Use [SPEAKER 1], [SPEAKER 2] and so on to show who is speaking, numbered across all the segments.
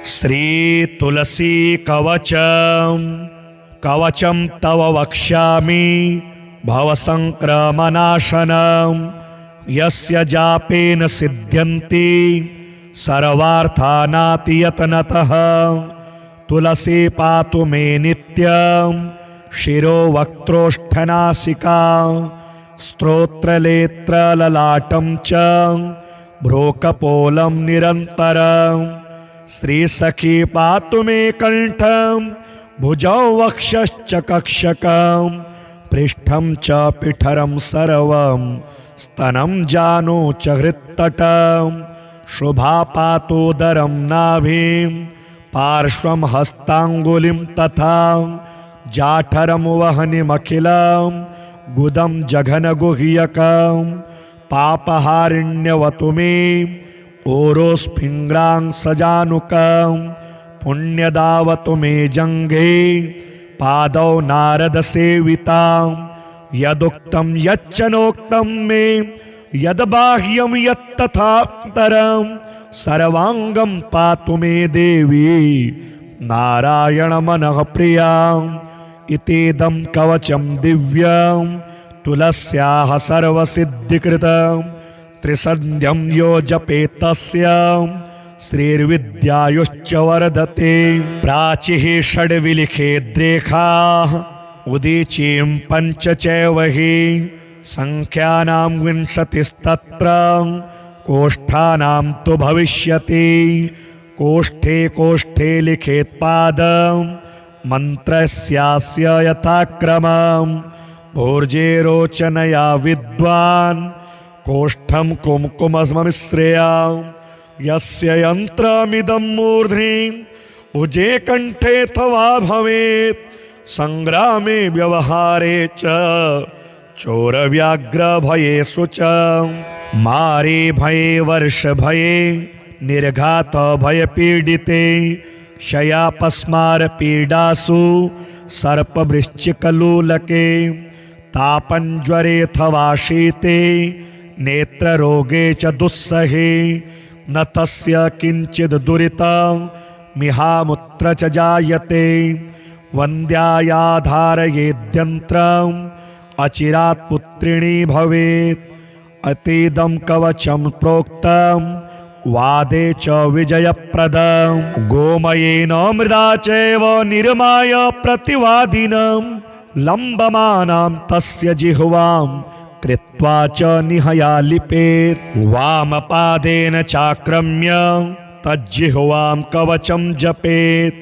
[SPEAKER 1] श्री तुलसी कवचम कवचम तव वक्ष्यामि भवसंक्रमनाशनम यस्य जापेन सिद्ध्यन्ति सर्वार्थानाति यतनतः तुलसी पातु मे नित्यं शिरो वक्त्रोष्ठनासिका स्तोत्रलेत्रललाटं च भ्रूकपोलं निरन्तरं श्रीसखी पातु मे कंठं भुजौ वक्षश्च कक्षकं पृष्ठं च पिठरं सर्वं स्तनं जानु च हृत्तटं शुभा पातोदरं नाभिं पार्श्वं हस्ताङ्गुलिं तथा जाठरं वहनिमखिलं गुदं जघनगुह्यकं पापहारिण्यवतु मे ओरोस्फिङ्ग्रां सजानुकं पुण्यदावतु मे जङ्घे पादौ नारदसेवितां यदुक्तं यच्च नोक्तं मे यद्बाह्यं यत्तथान्तरं सर्वाङ्गं पातु मे देवी नारायणमनः प्रियाम् इतीदं कवचं दिव्यं तुलस्याः सर्वसिद्धिकृतं त्रिसन्ध्यं यो जपेत् तस्य श्रीर्विद्यायुश्च वर्धते। प्राचीः षड्विलिखेद्रेखाः उदीचीं पञ्च चैव हि संख्यानां विंशतिस्तत्र कोष्ठानां तु भविष्यति। कोष्ठे कोष्ठे लिखेत् पादं मन्त्रस्यास्य यथाक्रमं भोर्जे रोचनया विद्वान् कोष्ठं कुमकुममिश्रया यस्य यन्त्रमिदं मूर्ध्नि भुजे कंठे अथवा भवेत् संग्रामे व्यवहारे च चोरव्याघ्र भयेषु च मारे भये वर्ष भये निर्घात भय पीडिते शयापस्मार पीडासु सर्पवृश्चिकलोलके तापञ्ज्वरेऽथवा शीते नेत्ररोगे च दुस्सहे न तस्य किंचित् दुरितं मिहामुत्र च जायते वन्द्यायाधारयेद्यन्त्रम् अचिरात् पुत्रिणी भवेत्। अतीदं कवचं प्रोक्तं वादे च विजयप्रदं गोमयेन मृदा चैव निर्माय प्रतिवादिनं लम्बमानां तस्य जिह्वां कृत्वा च निहया लिपेत् वामपादेन चाक्रम्य तज्जिह्वां कवचं जपेत्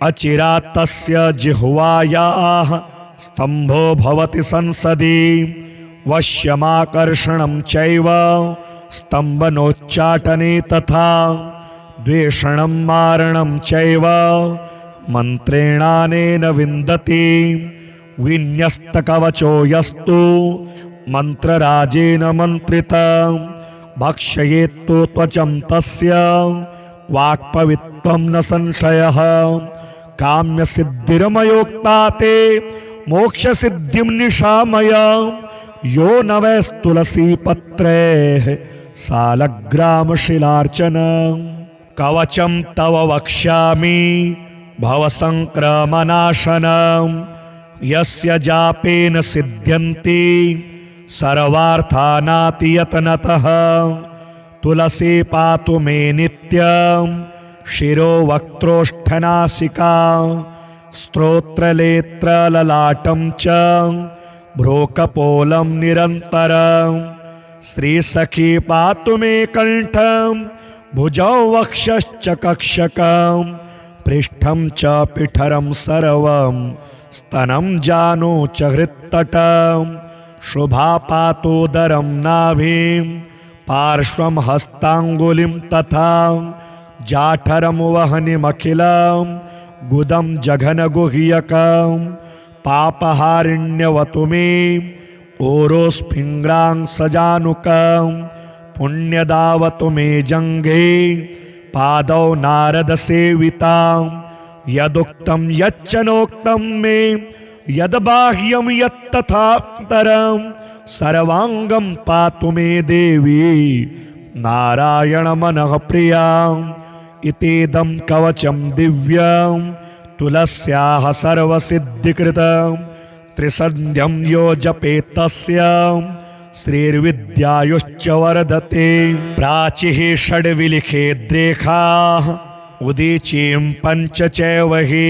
[SPEAKER 1] अचिरात् तस्य जिह्वायाः स्तम्भो भवति संसदि वश्यमाकर्षणं चैव स्तम्भनोच्चाटने तथा द्वेषणं मारणं चैव मन्त्रेणानेन विन्दति विन्यस्तकवचो यस्तु मन्त्रराजेन मन्त्रितं भक्षयेत्तु त्वचं तस्य वाक्पवित्वं न संशयः काम्यसिद्धिर्मयोक्ता ते मोक्षसिद्धिं निशामय यो न वैस्तुलसीपत्रैः सालग्रामशिलार्चनं कवचं तव वक्ष्यामि भवसंक्रमनाशनं यस्य जापेन सिद्ध्यन्ति सर्वार्थानाति यतनतः तुलसी पातु मे नित्यं शिरो वक्त्रोष्ठनासिका स्तोत्रलेत्रललाटं च भ्रूकपोलं निरन्तरं श्रीसखी पातु मे कंठं भुजौ वक्षश्च कक्षकं पृष्ठं च पिठरं सर्वं स्तनं जानु च हृत्तटं शुभा पातोदरं नाभिं पार्श्वं हस्ताङ्गुलिं तथा जाठरं वहनिमखिलं गुदं जघनगुह्यकं पापहारिण्यवतु मे ओरोस्फिङ्ग्रां सजानुकं पुण्यदावतु मे जङ्घे पादौ नारदसेवितां यदुक्तं यच्च नोक्तं मे यद्बाह्यं यत्तथान्तरं सर्वाङ्गं पातु मे देवी नारायणमनः प्रियाम् इतीदं कवचं दिव्यं तुलस्याः सर्वसिद्धिकृतं त्रिसन्ध्यं यो जपेत् तस्य श्रीर्विद्यायुश्च वर्धते। प्राचीः षड्विलिखेद्रेखाः उदीचीं पञ्च चैव हि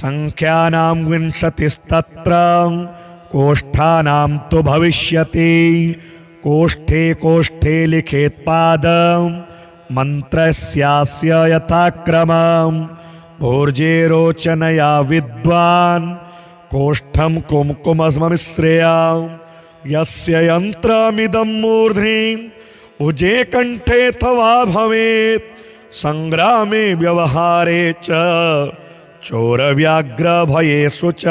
[SPEAKER 1] संख्यानां विंशतिस्तत्र कोष्ठानां तु भविष्यति। कोष्ठे कोष्ठे लिखेत् पादं मन्त्रस्यास्य यथाक्रमं भोर्जे रोचनया विद्वान् कोष्ठं कुमकुममिश्रया यस्य यन्त्रमिदं मूर्ध्नि उजे कण्ठेऽथवा भवेत् संग्रामे व्यवहारे च चोरव्याघ्रभयेषु च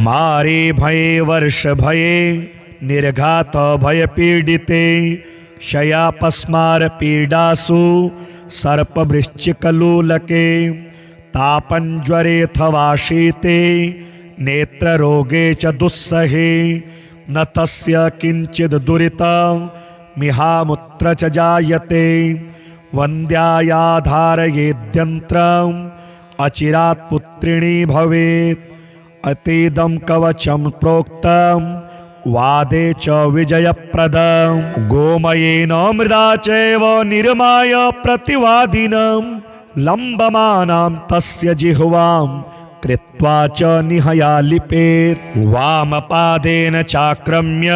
[SPEAKER 1] मारे भये वर्षभये निर्घातभयपीडिते शयापस्मारपीडासु सर्पवृश्चिकलोलके तापञ्ज्वरेऽथवा शीते नेत्ररोगे च दुस्सहे न तस्य किञ्चित् दुरितं मिहामुत्र च जायते। वन्द्यायाधारयेद्यन्त्रम् अचिरात् पुत्रिणी भवेत्। अतीदं कवचं प्रोक्तं वादे च विजयप्रदं गोमयेन मृदा चैव निर्माय प्रतिवादिनं लम्बमानां तस्य जिह्वां कृत्वा च निहया लिपेत्। वामपादेन चाक्रम्य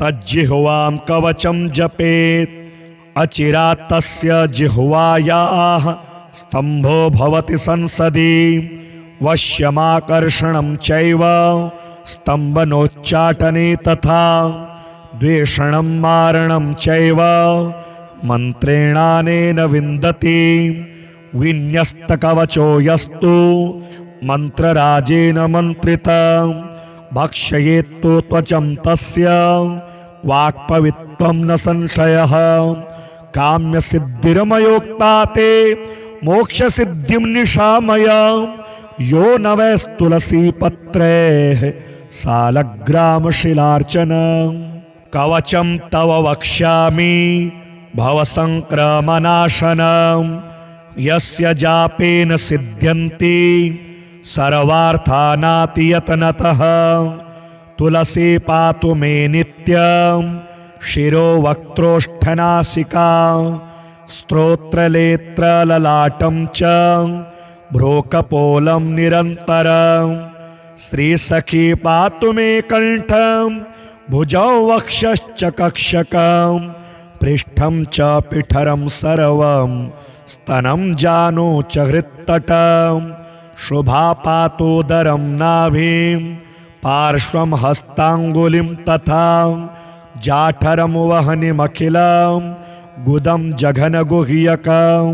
[SPEAKER 1] तज्जिह्वां कवचं जपेत्। अचिरात् तस्य जिह्वायाः स्तम्भो भवति संसदि वश्यमाकर्षणं चैव स्तम्भनोच्चाटने तथा द्वेषणं मारणं चैव मन्त्रेणानेन विन्दति। विन्यस्तकवचो यस्तु मन्त्रराजेन मन्त्रितं भक्षयेत्तु त्वचं तस्य वाक्पवित्वं न संशयः। काम्यसिद्धिर्मयोक्ता ते मोक्षसिद्धिं निशामय यो न वैस्तुलसीपत्रैः सालग्रामशिलार्चनं। कवचं तव वक्ष्यामि भवसङ्क्रमणाशनं यस्य जापेन सिद्ध्यन्ति सर्वार्थानातियतनतः। तुलसी पातु मे नित्यं शिरो वक्त्रोष्ठनासिका स्तोत्रलेत्रललाटं च भ्रूकपोलं निरन्तरं। श्रीसखी पातु मे कण्ठं भुजौ वक्षश्च कक्षकं पृष्ठं च पिठरं सर्वं स्तनं जानु च हृत्तटं। शुभा पातोदरं नाभिं पार्श्वं हस्ताङ्गुलिं तथा जाठरं वहनिमखिलं गुदं जघनगुह्यकं।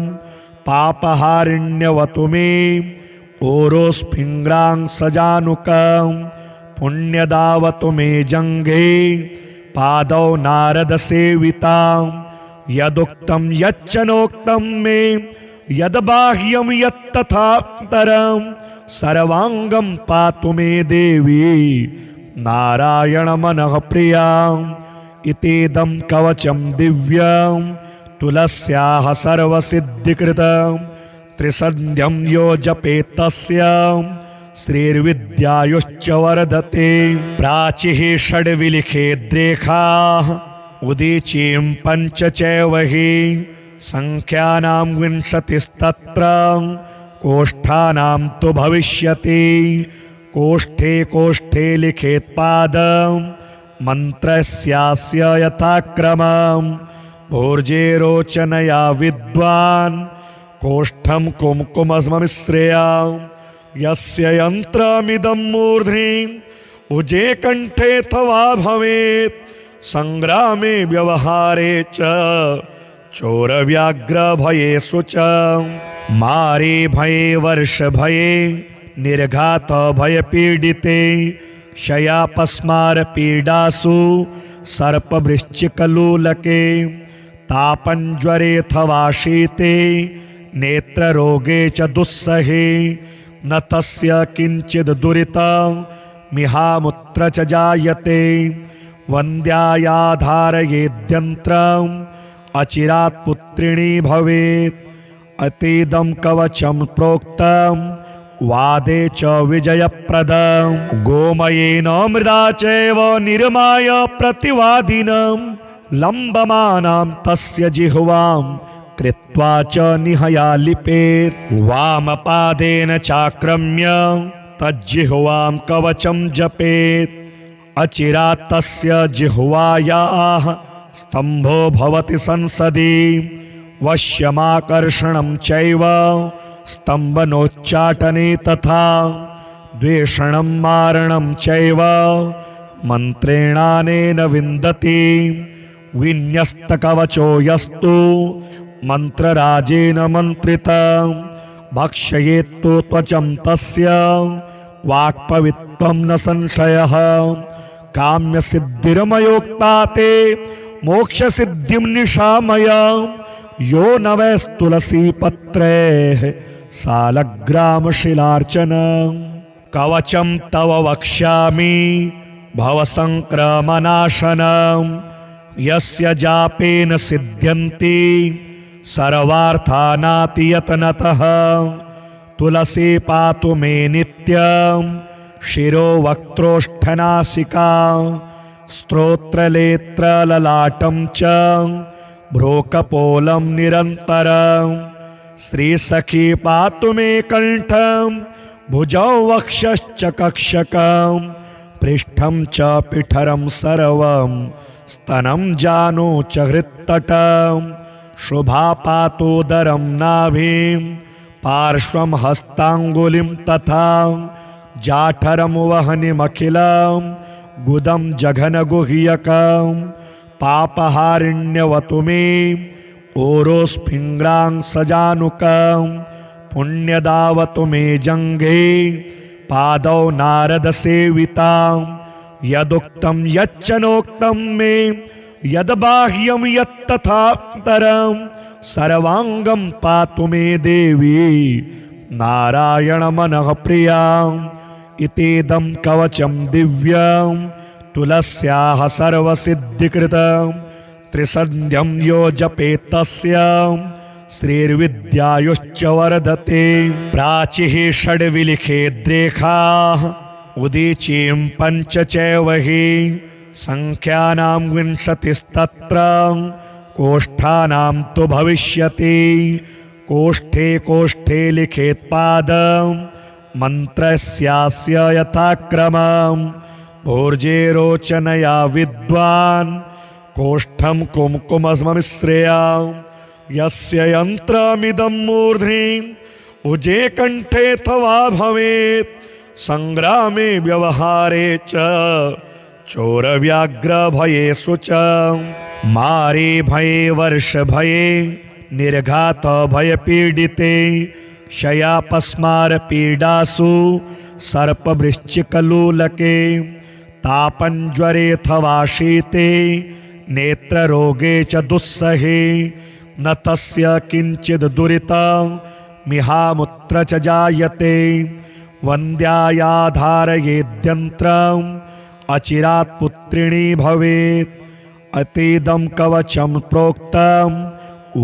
[SPEAKER 1] पापहारिण्यवतु मे ओरोस्फिङ्ग्रां सजानुकं पुण्यदावतु मे जङ्घे पादौ नारदसेवितां। यदुक्तं यच्च नोक्तं मे यद्बाह्यं यत्तथान्तरं सर्वाङ्गं पातु मे देवी नारायणमनः प्रियाम्। इतीदं कवचं दिव्यं तुलस्याः सर्वसिद्धिकृतं त्रिसन्ध्यं यो जपेत् तस्य श्रीर्विद्यायुश्च वर्धते। प्राचीः षड्विलिखेद्रेखाः उदीचीं पञ्च चैव हि संख्यानां विंशतिस्तत्र कोष्ठानां तु भविष्यति। कोष्ठे कोष्ठे लिखेत् पादं मन्त्रस्यास्य यथाक्रमं भोर्जे रोचनया विद्वान् कोष्ठं कुमकुममिश्रया यस्य यन्त्रमिदं मूर्ध्नि उजे कण्ठेऽथवा भवेत् संग्रामे व्यवहारे च चोरव्याघ्रभयेषु च मारे भये वर्षभये निर्घातभयपीडिते शयापस्मारपीडासु सर्पवृश्चिकलोलके तापञ्ज्वरेऽथवा शीते नेत्ररोगे च दुस्सहे न तस्य किञ्चित् दुरितं मिहामुत्र च जायते। वन्द्यायाधारयेद्यन्त्रम् अचिरात् पुत्रिणी भवेत्। अतीदं कवचं प्रोक्तं वादे च विजयप्रदं गोमयेन मृदा चैव निर्माय प्रतिवादिनं लम्बमानां तस्य जिह्वां कृत्वा च निहया लिपेत् वामपादेन चाक्रम्य तज्जिह्वां कवचं जपेत् अचिरात् तस्य जिह्वायाः स्तम्भो भवति संसदि वश्यमाकर्षणं चैव स्तम्भनोच्चाटने तथा द्वेषणं मारणं चैव मन्त्रेणानेन विन्दति विन्यस्तकवचो यस्तु मन्त्रराजेन मन्त्रितं भक्षयेत्तु त्वचं तस्य वाक्पवित्वं न संशयः काम्यसिद्धिर्मयोक्ता ते मोक्षसिद्धिं निशामय यो न वैस्तुलसीपत्रैः सालग्रामशिलार्चनं कवचं तव वक्ष्यामि भवसङ्क्रमणाशनं यस्य जापेन सिद्ध्यन्ति सर्वार्थानातियतनतः तुलसी पातु मे नित्यं शिरो वक्त्रोष्ठनासिका स्त्रोत्रलेत्रललाटं च भ्रूकपोलं निरन्तरं श्रीसखी पातु मे कण्ठं भुजौ वक्षश्च कक्षकं पृष्ठं च पिठरं सर्वं स्तनं जानु च हृत्तटं शुभा पातोदरं नाभिं पार्श्वं हस्ताङ्गुलिं तथा जाठरं वहनिमखिलं गुदं जघनगुह्यकं पापहारिण्यवतु मे ओरोस्फिङ्ग्रां सजानुकं पुण्यदावतु मे जङ्घे पादौ नारदसेवितां यदुक्तं यच्च नोक्तं मे यद्बाह्यं यत्तथान्तरं सर्वाङ्गं पातु मे देवी नारायणमनः प्रियाम् इतीदं कवचं दिव्यं तुलस्याः सर्वसिद्धिकृतं त्रिसन्ध्यं यो जपेत् तस्य श्रीर्विद्यायुश्च वर्धते प्राचीः षड्विलिखेद्रेखाः उदीचीं पञ्च चैव हि सङ्ख्यानां विंशतिस्तत्र कोष्ठानां तु भविष्यति कोष्ठे कोष्ठे लिखेत् पादं मन्त्रस्यास्य यथाक्रमं भोर्जे रोचनया विद्वान् कोष्ठं कुम्कुममिश्रया यस्य यन्त्रमिदं मूर्ध्नि उजे कण्ठेऽथवा भवेत् सङ्ग्रामे व्यवहारे च चोरव्याघ्रभयेषु च मारे भये वर्षभये निर्घातभयपीडिते शयापस्मारपीडासु सर्पवृश्चिकलोलके तापञ्ज्वरेऽथवा शीते नेत्ररोगे च दुस्सहे न तस्य किञ्चित् दुरितमिहामुत्र च जायते वन्द्यायाधारयेद्यन्त्रम् अचिरात् पुत्रिणी भवेत् अतीदं कवचं प्रोक्तं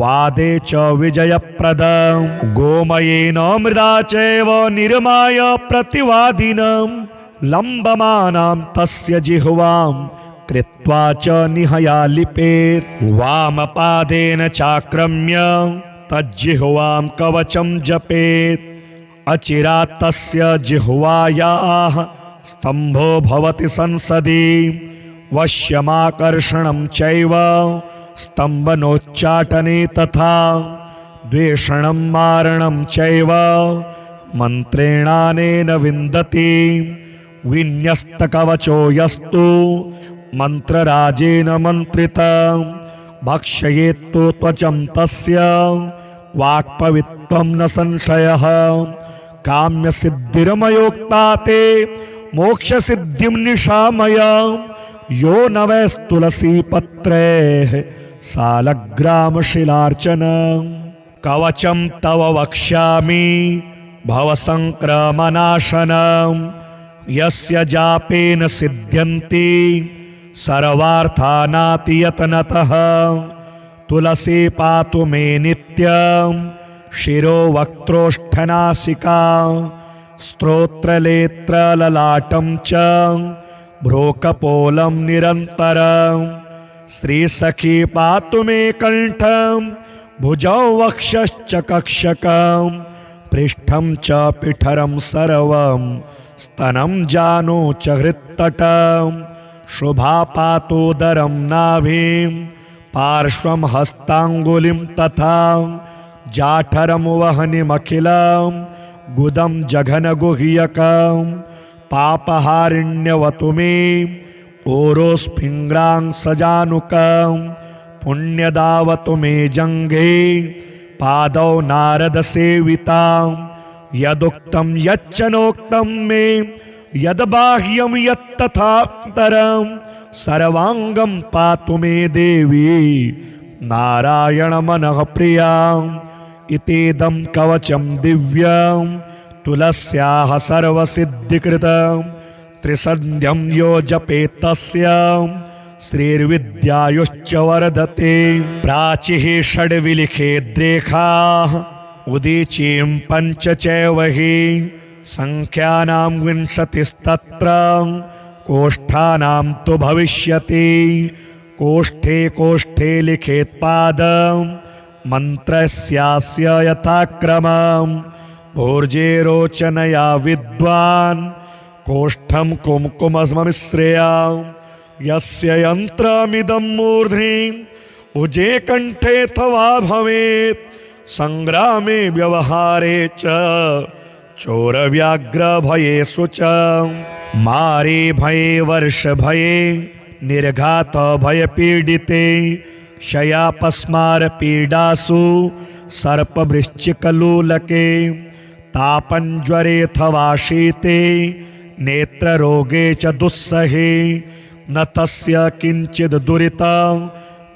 [SPEAKER 1] वादे च विजयप्रदं गोमयेन मृदा चैव निर्माय प्रतिवादिनं लम्बमानां तस्य जिह्वां कृत्वा च निहया लिपेत् वामपादेन चाक्रम्य तज्जिह्वां कवचं जपेत् अचिरात् तस्य जिह्वायाः स्तम्भो भवति संसदि वश्यमाकर्षणं चैव स्तम्भनोच्चाटने तथा द्वेषणं मारणं चैव मन्त्रेणानेन विन्दति विन्यस्तकवचो यस्तु मन्त्रराजेन मन्त्रितं भक्षयेत्तु त्वचं तस्य वाक्पवित्वं न संशयः काम्यसिद्धिर्मयोक्ता ते मोक्षसिद्धिं निशामय यो न वैस्तुलसीपत्रैः सालग्रामशिलार्चनं कवचं तव वक्ष्यामि भवसङ्क्रमणाशनं यस्य जापेन सिद्ध्यन्ति सर्वार्थानातियतनतः तुलसी पातु मे नित्यं शिरो वक्त्रोष्ठनासिका स्तोत्रलेत्रललाटं च भ्रूकपोलं निरन्तरं श्रीसखी पातु मे कण्ठं भुजौ वक्षश्च कक्षकं पृष्ठं च पिठरं सर्वं स्तनं जानु च हृत्तटं शुभा पातोदरं नाभिं पार्श्वं हस्ताङ्गुलिं तथा जाठरं वहनिमखिलं गुदं जघनगुह्यकं पापहारिण्यवतु मे ओरोस्फिङ्ग्रां सजानुकं पुण्यदावतु मे जङ्घे पादौ नारदसेवितां यदुक्तं यच्च नोक्तं मे यद्बाह्यं यत्तथान्तरं सर्वाङ्गं पातु मे देवी नारायणमनः प्रियाम् इतीदं कवचं दिव्यं तुलस्याः सर्वसिद्धिकृतं त्रिसन्ध्यं यो जपेत् तस्य श्रीर्विद्यायुश्च वर्धते प्राचीः षड्विलिखेद्रेखाः उदीचीं पञ्च चैव हि संख्यानां विंशतिस्तत्र कोष्ठानां तु भविष्यति कोष्ठे कोष्ठे लिखेत् पादं मन्त्रस्यास्य यथाक्रमं भोर्जे रोचनया विद्वान् कोष्ठं कुम्कुममिश्रया यस्य यन्त्रमिदं मूर्ध्नि उजे कण्ठेऽथवा भवेत् संग्रामे व्यवहारे च चोरव्याघ्रभयेषु च मारे भये वर्षभये निर्घातभयपीडिते शयापस्मारपीडासु सर्पवृश्चिकलोलके तापञ्ज्वरेऽथवा शीते नेत्ररोगे च दुस्सहे न तस्य किञ्चिद् दुरितं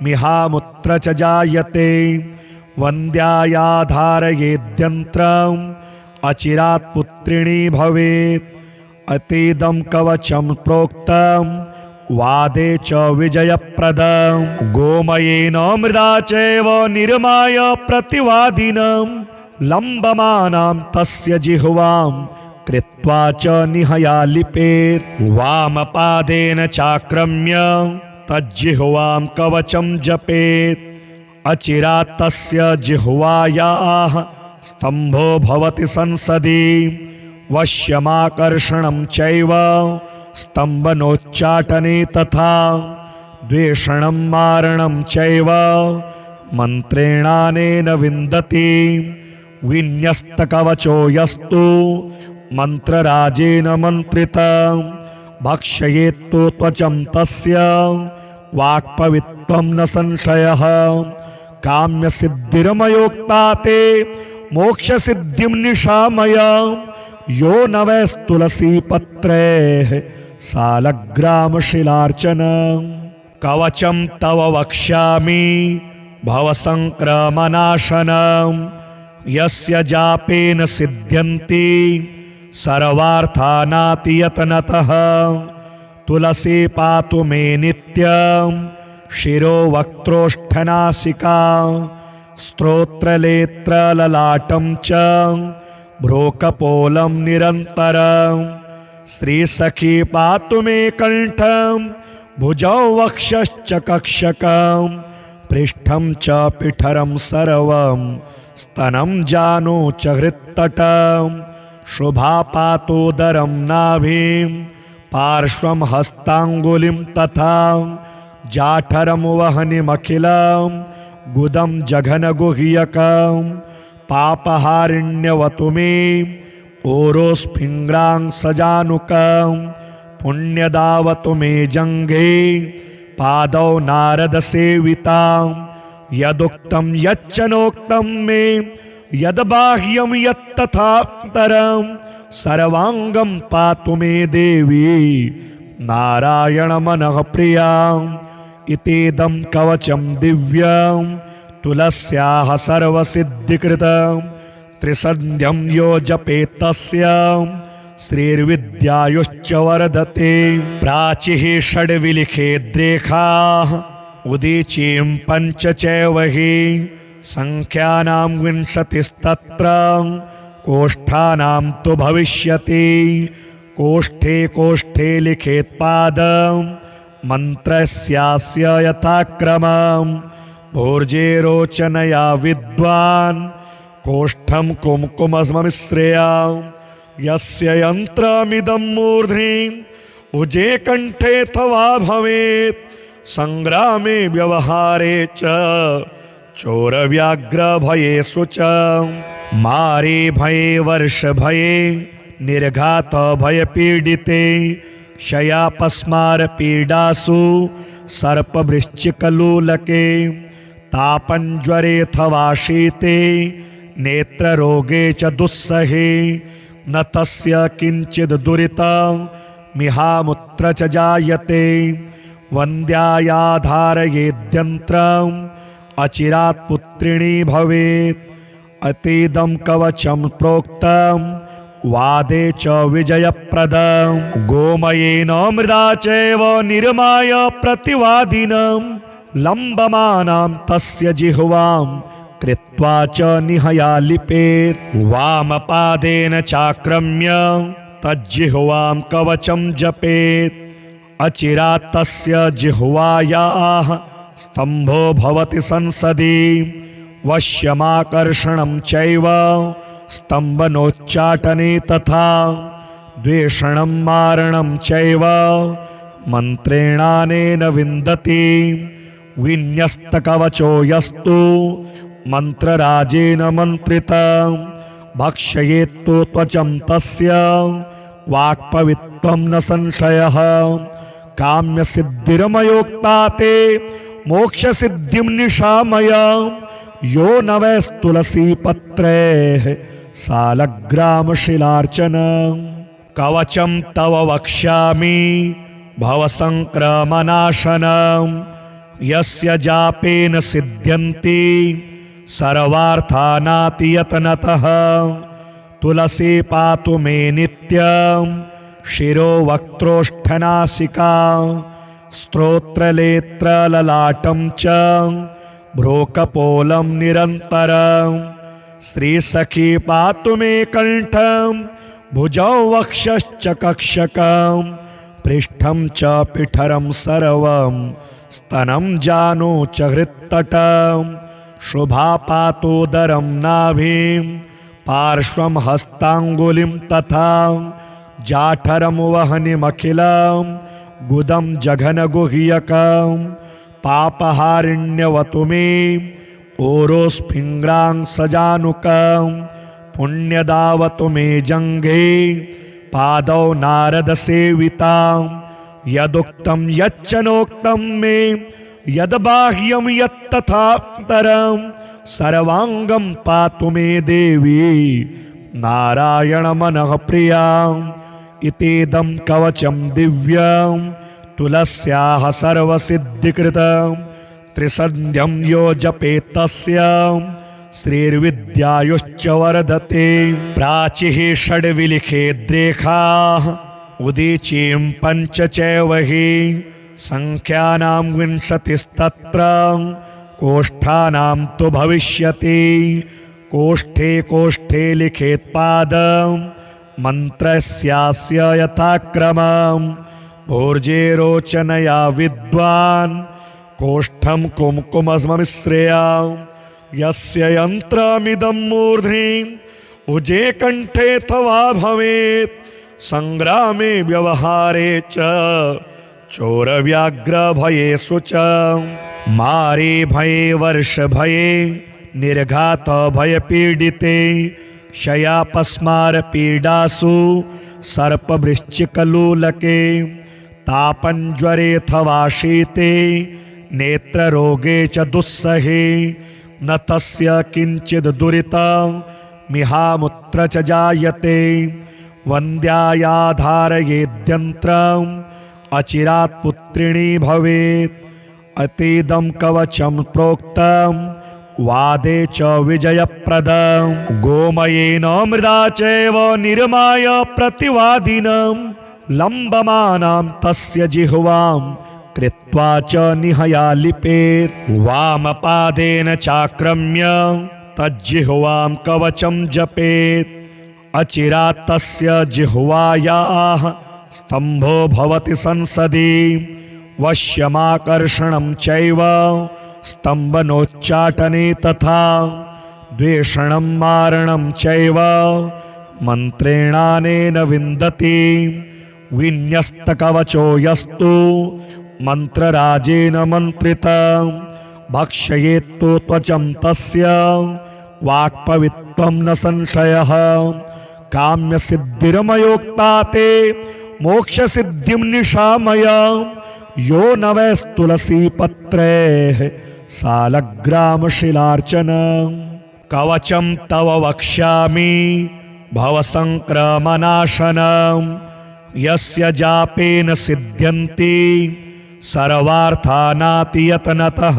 [SPEAKER 1] मिहामुत्र च जायते वन्द्यायाधारयेद्यन्त्रम् अचिरात् पुत्रिणी भवेत् अतीदं कवचं प्रोक्तं वादे च विजयप्रदं गोमयेन मृदा चैव निर्माय प्रतिवादिनं लम्बमानां तस्य जिह्वां कृत्वा च निहया लिपेत् वामपादेन चाक्रम्य तज्जिह्वां कवचं जपेत् अचिरात् तस्य जिह्वायाः स्तम्भो भवति संसदि वश्यमाकर्षणं चैव स्तम्भनोच्चाटने तथा द्वेषणं मारणं चैव मन्त्रेणानेन विन्दति विन्यस्तकवचो यस्तु मन्त्रराजेन मन्त्रितं भक्षयेत्तु त्वचं तस्य वाक्पवित्वं न संशयः काम्यसिद्धिर्मयोक्ता ते मोक्षसिद्धिं निशामय यो न वैस्तुलसीपत्रैः सालग्रामशिलार्चनं कवचं तव वक्ष्यामि भवसङ्क्रमणाशनं यस्य जापेन सिद्ध्यन्ति सर्वार्थानातियतनतः तुलसी पातु मे नित्यं शिरो वक्त्रोष्ठनासिका स्तोत्रलेत्रललाटं च भ्रूकपोलं निरन्तरं श्रीसखी पातु मे कण्ठं भुजौ वक्षश्च कक्षकं पृष्ठं च पिठरं सर्वं स्तनं जानु च हृत्तटं शुभा पातोदरं नाभिं पार्श्वं हस्ताङ्गुलिं तथा जाठरं वहनिमखिलं गुदं जघनगुह्यकं पापहारिण्यवतु मे ओरोस्फिङ्ग्रां सजानुकं पुण्यदावतु मे जङ्घे पादौ नारदसेवितां यदुक्तं यच्च नोक्तं मे यद्बाह्यं यत्तथान्तरं सर्वाङ्गं पातु मे देवी नारायणमनः प्रियाम् इतीदं कवचं दिव्यं तुलस्याः सर्वसिद्धिकृतं त्रिसन्ध्यं यो जपेत् तस्य श्रीर्विद्यायुश्च वर्धते प्राचीः षड्विलिखेद्रेखाः उदीचीं पञ्च चैव हि संख्यानां विंशतिस्तत्र कोष्ठानां तु भविष्यति कोष्ठे कोष्ठे लिखेत्पादं मन्त्रस्यास्य यथाक्रमं भोर्जे रोचनया विद्वान् कोष्ठं कुमकुममिश्रेया यस्य यन्त्रमिदं मूर्ध्नि उजे कण्ठेऽथवा भवेत् संग्रामे व्यवहारे च चोरव्याघ्रभयेषु च मारे भये वर्षभये निर्घातभयपीडिते शयापस्मारपीडासु सर्पवृश्चिकलोलके तापञ्ज्वरेऽथवा शीते नेत्ररोगे च दुस्सहे न तस्य किञ्चित् दुरितं मिहामुत्र च जायते वन्द्यायाधारयेद्यन्त्रम् अचिरात् पुत्रिणी भवेत् अतीदं कवचं प्रोक्तं वादे च विजयप्रदं गोमयेन मृदा चैव निर्माय प्रतिवादिनं लम्बमानां तस्य जिह्वां कृत्वा च निहया लिपेत् वामपादेन चाक्रम्य तज्जिह्वां कवचं जपेत् अचिरात् तस्य जिह्वायाः स्तम्भो भवति संसदि वश्यमाकर्षणं चैव स्तम्भनोच्चाटने तथा द्वेषणं मारणं चैव मन्त्रेणानेन विन्दति विन्यस्तकवचो यस्तु मन्त्रराजेन मन्त्रितं भक्षयेत्तु त्वचं तस्य वाक्पवित्वं न संशयः काम्यसिद्धिर्मयोक्ता ते मोक्षसिद्धिं निशामय यो न वैस्तुलसीपत्रैः सालग्रामशिलार्चनं कवचं तव वक्ष्यामि भवसङ्क्रमणाशनं यस्य जापेन सिद्ध्यन्ति सर्वार्थानातियतनतः तुलसी पातु मे नित्यं शिरो वक्त्रोष्ठनासिका स्तोत्रलेत्रललाटं च भ्रूकपोलं निरन्तरं श्रीसखी पातु मे कण्ठं भुजौ वक्षश्च कक्षकं पृष्ठं च पिठरं सर्वं स्तनं जानु च हृत्तटं शुभा पातोदरं नाभिं पार्श्वं हस्ताङ्गुलिं तथा जाठरं वह्निमखिलं गुदं जघनगुह्यकं पापहारिण्यवतु मे ओरोस्फिङ्ग्रां सजानुकं पुण्यदावतु मे जङ्घे पादौ नारदसेवितां यदुक्तं यच्च नोक्तं मे यद्बाह्यं यत्तथान्तरं सर्वाङ्गं पातु मे देवी नारायणमनः प्रियाम् इतीदं कवचं दिव्यं तुलस्याः सर्वसिद्धिकृतं त्रिसन्ध्यं यो जपेत् तस्य श्रीर्विद्यायुश्च वर्धते प्राचीः षड्विलिखेद्रेखाः उदीचीं पञ्च चैव हि संख्यानां विंशतिस्तत्र कोष्ठानां तु भविष्यति कोष्ठे कोष्ठे लिखेत्पादं मन्त्रस्यास्य यथाक्रमं भोर्जे रोचनया विद्वान् कोष्ठं कुमकुममिश्रेया यस्य यन्त्रमिदं मूर्ध्नि उजे कण्ठेऽथवा भवेत् संग्रामे व्यवहारे च चोरव्याघ्रभयेषु च मारे भये वर्षभये निर्घातभयपीडिते शयापस्मारपीडासु सर्पवृश्चिकलोलके तापञ्ज्वरेऽथवा शीते नेत्ररोगे च दुस्सहे न तस्य किञ्चित् दुरितं मिहामुत्र च जायते वन्द्यायाधारयेद्यन्त्रम् अचिरात् पुत्रिणी भवेत् अतीदं कवचं प्रोक्तं वादे च विजयप्रदं गोमयेन मृदा चैव निर्माय प्रतिवादिनं लम्बमानां तस्य जिह्वां कृत्वा च निहया लिपेत् वामपादेन चाक्रम्य तज्जिह्वां कवचं जपेत् अचिरात् तस्य जिह्वायाः स्तम्भो भवति संसदि वश्यमाकर्षणं चैव स्तम्भनोच्चाटने तथा द्वेषणं मारणं चैव मन्त्रेणानेन विन्दति विन्यस्तकवचो यस्तु मन्त्रराजेन मन्त्रितं भक्षयेत्तु त्वचं तस्य वाक्पवित्वं न संशयः काम्यसिद्धिर्मयोक्ता ते मोक्षसिद्धिं निशामय यो न वैस्तुलसीपत्रैः सालग्रामशिलार्चनं कवचं तव वक्ष्यामि भवसङ्क्रमणाशनं यस्य जापेन सिद्ध्यन्ति सर्वार्थानातियतनतः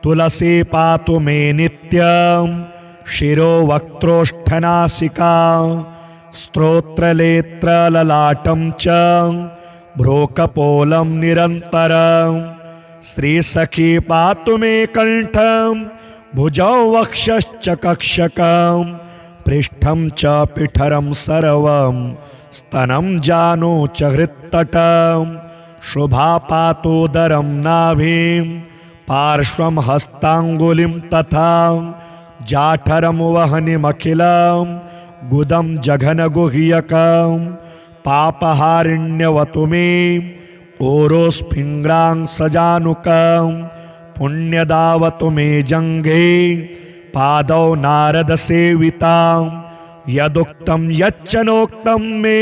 [SPEAKER 1] तुलसी पातु मे नित्यं शिरो वक्त्रोष्ठनासिका स्तोत्रलेत्रललाटं च भ्रूकपोलं निरन्तरं श्रीसखी पातु मे कण्ठं भुजौ वक्षश्च कक्षकं पृष्ठं च पिठरं सर्वं स्तनं जानु च हृत्तटं शुभा पातोदरं नाभिं पार्श्वं हस्ताङ्गुलिं तथा जाठरं वहनिमखिलं गुदं जघनगुह्यकं पापहारिण्यवतु मे ओरोस्फिङ्ग्रां सजानुकं पुण्यदावतु मे जङ्घे पादौ नारदसेवितां यदुक्तं यच्च नोक्तं मे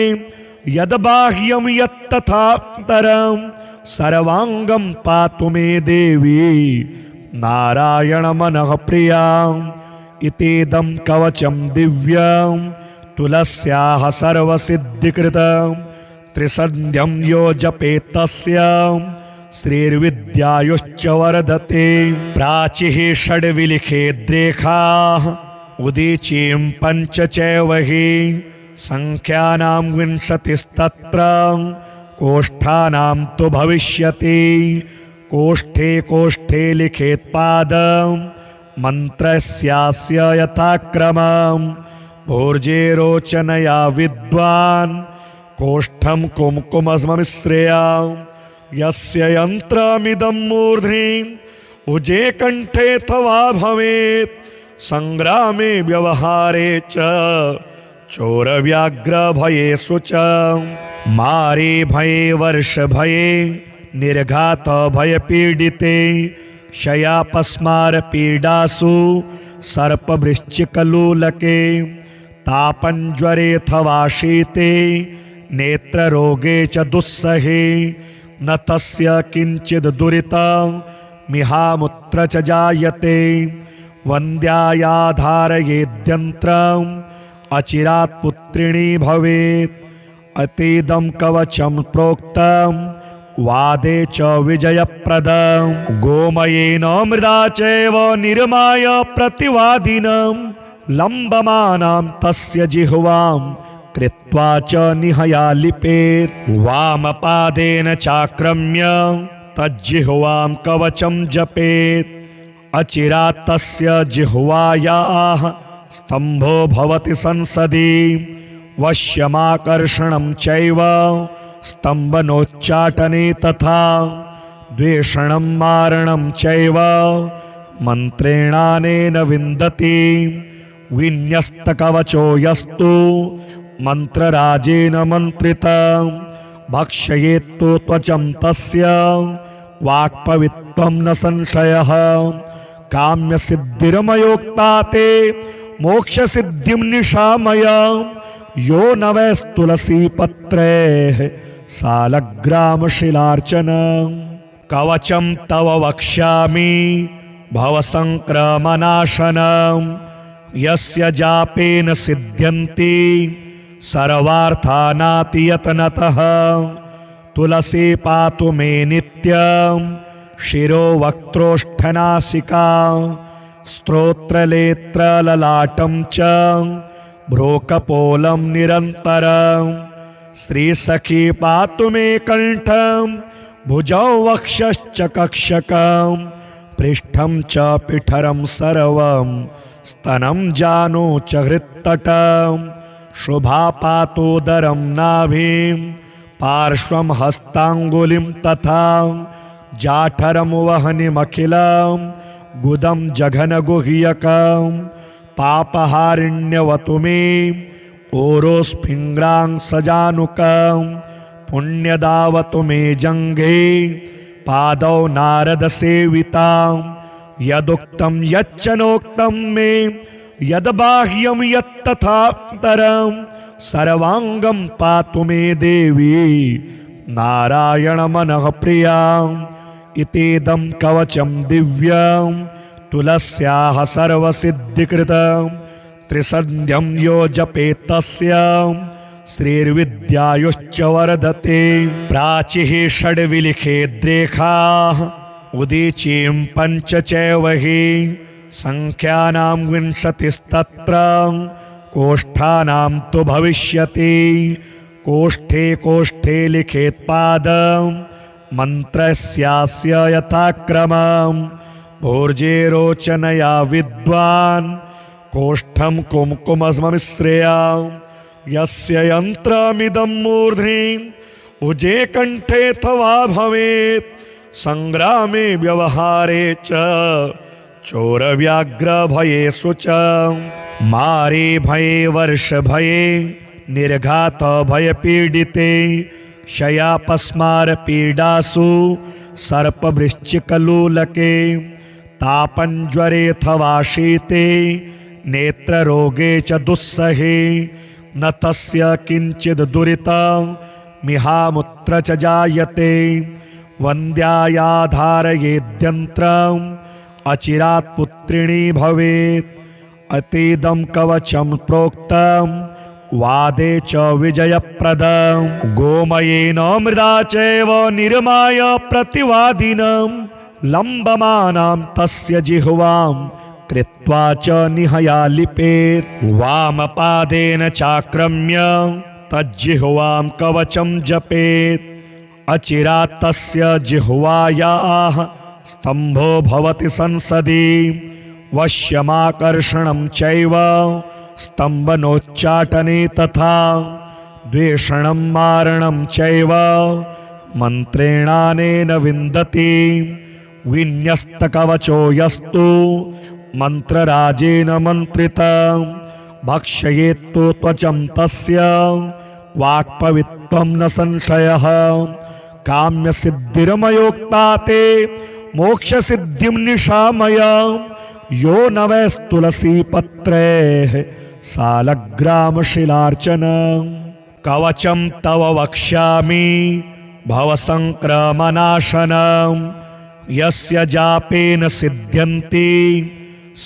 [SPEAKER 1] यद्बाह्यं यत्तथान्तरं सर्वाङ्गं पातु मे देवी नारायणमनः प्रियाम् इतीदं कवचं दिव्यं तुलस्याः सर्वसिद्धिकृतं त्रिसन्ध्यं यो जपेत् तस्य श्रीर्विद्यायुश्च वर्धते प्राचीः षड्विलिखेद्रेखाः उदीचीं पञ्च चैव हि संख्यानां विंशतिस्तत्र कोष्ठानां तु भविष्यति कोष्ठे कोष्ठे लिखेत् पादं मन्त्रस्यास्य यथाक्रमं भोर्जे रोचनया विद्वान् कोष्ठं कुम्कुममिश्रया यस्य यन्त्रमिदं मूर्ध्नि उजे कण्ठेऽथवा भवेत् संग्रामे व्यवहारे च चोरव्याघ्रभयेषु च मारे भये वर्षभये निर्घातभयपीडिते शयापस्मारपीडासु सर्पवृश्चिकलोलके तापञ्ज्वरेऽथवा शीते नेत्ररोगे च दुस्सहे न तस्य किञ्चित् दुरितं मिहामुत्र च जायते वन्द्यायाधारयेद्यन्त्रम् अचिरात् पुत्रिणी भवेत् अतीदं कवचं प्रोक्तं वादे च विजयप्रदं गोमयेन मृदा चैव निर्माय प्रतिवादिनं लम्बमानां तस्य जिह्वां कृत्वा च निहया लिपेत् वामपादेन चाक्रम्य तज्जिह्वां कवचं जपेत् अचिरात् तस्य जिह्वायाः स्तम्भो भवति संसदि वश्यमाकर्षणं चैव स्तम्भनोच्चाटने तथा द्वेषणं मारणं चैव मन्त्रेणानेन विन्दति विन्यस्तकवचो यस्तु मन्त्रराजेन मन्त्रितं भक्षयेत्तु त्वचं तस्य वाक्पवित्वं न संशयः काम्यसिद्धिर्मयोक्ता ते मोक्षसिद्धिं निशामय यो न वैस्तुलसीपत्रैः सालग्रामशिलार्चनं कवचं तव वक्ष्यामि भवसङ्क्रमणाशनं यस्य जापेन सिद्ध्यन्ति सर्वार्थानातियतनतः तुलसी पातु मे नित्यं शिरो वक्त्रोष्ठनासिका स्तोत्रलेत्रललाटं च भ्रूकपोलं निरन्तरं श्रीसखी पातु मे कण्ठं भुजौ वक्षश्च कक्षकं पृष्ठं च पिठरं सर्वं स्तनं जानु च हृत्तटं शुभापातोदरं नाभिं पार्श्वं हस्ताङ्गुलिं तथा जाठरं वहनिमखिलं गुदं जघनगुह्यकं पापहारिण्यवतु मे ओरोस्फिङ्ग्रां सजानुकं पुण्यदावतु मे जङ्घे पादौ नारदसेवितां यदुक्तं यच्च नोक्तं मे यद्बाह्यं यत्तथान्तरं सर्वाङ्गं पातु मे देवी नारायणमनः प्रियाम् इतीदं कवचं दिव्यं तुलस्याः सर्वसिद्धिकृतं त्रिसन्ध्यं यो जपेत् तस्य श्रीर्विद्यायुश्च वर्धते। प्राचीः षड्विलिखेद्रेखाः उदीचीं पञ्च चैव हि संख्यानां विंशतिस्तत्र कोष्ठानां तु भविष्यति। कोष्ठे कोष्ठे लिखेत् पादं मन्त्रस्यास्य यथाक्रमं भोर्जे रोचनया विद्वान् कोष्ठं कुम्कुममिश्रया यस्य यन्त्रमिदं मूर्ध्नि भुजे कण्ठेऽथवा भवेत् संग्रामे व्यवहारे च चोरव्याघ्रभयेषु च मारे भये वर्षभये निर्घातभयपीडिते शयापस्मारपीडासु सर्पवृश्चिकलोलके तापञ्ज्वरेऽथवा शीते नेत्ररोगे च दुस्सहे न तस्य किञ्चित् दुरितमिहामुत्र च जायते। वन्द्यायाधारयेद्यन्त्रम् अचिरात् पुत्रिणी भवेत्। अतीदं कवचं प्रोक्तं वादे च विजयप्रदं गोमयेन मृदा चैव निर्माय प्रतिवादिनं लम्बमानां तस्य जिह्वां कृत्वा च निहया लिपेत्। वामपादेन चाक्रम्य तज्जिह्वां कवचं जपेत्। अचिरात् तस्य जिह्वायाः स्तम्भो भवति संसदि वश्यमाकर्षणं चैव स्तम्भनोच्चाटने तथा द्वेषणं मारणं चैव मन्त्रेणानेन विन्दति। विन्यस्तकवचो यस्तु मन्त्रराजेन मन्त्रितं भक्षयेत्तु त्वचं तस्य वाक्पवित्वं न संशयः। काम्यसिद्धिर्मयोक्ता ते मोक्षसिद्धिं निशामय यो न वैस्तुलसीपत्रैः सालग्रामशिलार्चनं। कवचं तव वक्ष्यामि भवसङ्क्रमणाशनं यस्य जापेन सिद्ध्यन्ति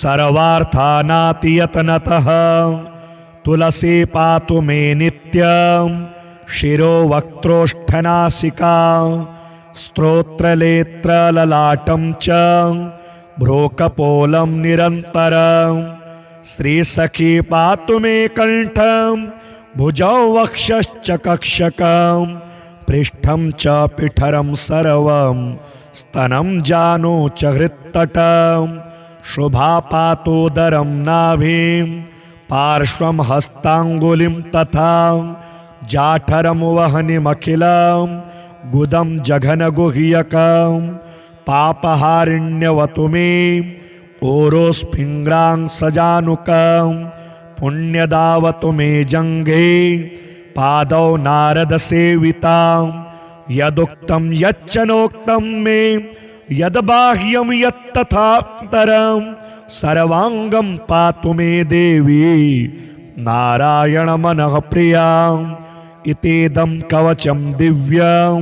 [SPEAKER 1] सर्वार्थानातियतनतः। तुलसी पातु मे नित्यं शिरो वक्त्रोष्ठनासिका स्तोत्रलेत्रललाटं च भ्रूकपोलं निरन्तरं। श्रीसखी पातु मे कण्ठं भुजौ वक्षश्च कक्षकं पृष्ठं च पिठरं सर्वं स्तनं जानु च हृत्तटं शुभापातोदरं नाभिं पार्श्वं हस्ताङ्गुलिं तथा जाठरं वहनिमखिलं गुदं जघनगुह्यकं पापहारिण्यवतु मे ओरोस्फिङ्ग्रां सजानुकं पुण्यदावतु मे जङ्घे पादौ नारदसेवितां यदुक्तं यच्च नोक्तं मे यद्बाह्यं यत्तथान्तरं सर्वाङ्गं पातु मे देवी नारायणमनः प्रियाम्। इतीदं कवचं दिव्यं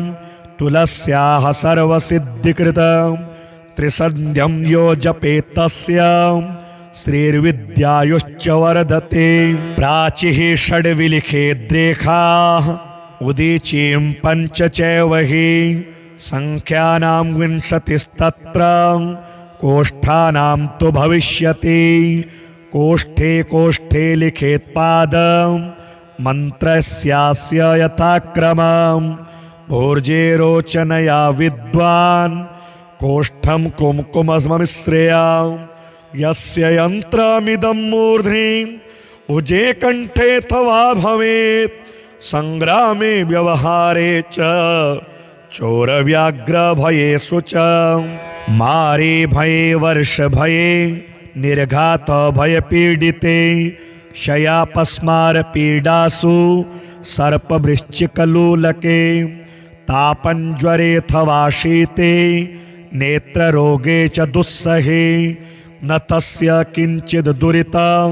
[SPEAKER 1] तुलस्याः सर्वसिद्धिकृतं त्रिसन्ध्यं यो जपेत् तस्य श्रीर्विद्यायुश्च वर्धते। प्राचीः षड्विलिखेद्रेखाः उदीचीं पञ्च चैव हि संख्यानां विंशतिस्तत्र कोष्ठानां तु भविष्यति। कोष्ठे कोष्ठे लिखेत् पादं मन्त्रस्यास्य यथाक्रमं भोर्जे रोचनया विद्वान् कोष्ठं कुम्कुममिश्रया यस्य यन्त्रमिदं मूर्ध्नि उजे कण्ठेऽथवा भवेत् संग्रामे व्यवहारे च चोरव्याघ्रभयेषु च मारे भये वर्षभये निर्घातभयपीडिते शयापस्मारपीडासु सर्पवृश्चिकलोलके तापञ्ज्वरेऽथवा शीते नेत्ररोगे च दुस्सहे न तस्य किञ्चित् दुरितं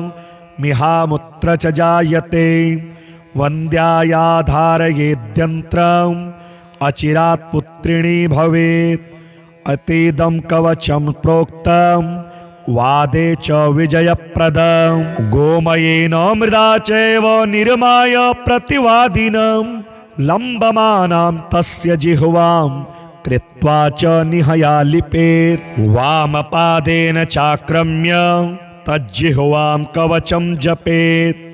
[SPEAKER 1] मिहामुत्र च जायते वन्द्यायाधारयेद्यन्त्रम् अचिरात् पुत्रिणी भवेत् अतीदं कवचं प्रोक्तं वादे च विजयप्रदं गोमयेन मृदा चैव निर्माय प्रतिवादिनं लम्बमानां तस्य जिह्वां कृत्वा च निहया लिपेत् वामपादेन चाक्रम्य तज्जिह्वां कवचं जपेत्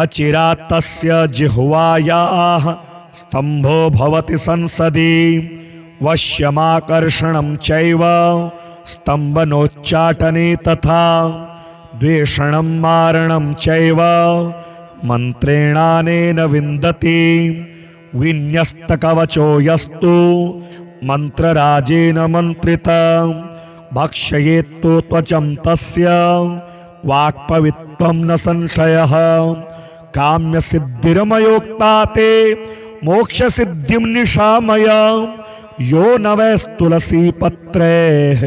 [SPEAKER 1] अचिरात् तस्य जिह्वायाः स्तम्भो भवति संसदि वश्यमाकर्षणं चैव स्तम्भनोच्चाटने तथा द्वेषणं मारणं चैव मन्त्रेणानेन विन्दति विन्यस्तकवचो यस्तु मन्त्रराजेन मन्त्रितं भक्षयेत्तु त्वचं तस्य वाक्पवित्वं न संशयः काम्यसिद्धिर्मयोक्ता ते मोक्षसिद्धिं निशामय यो न वैस्तुलसीपत्रैः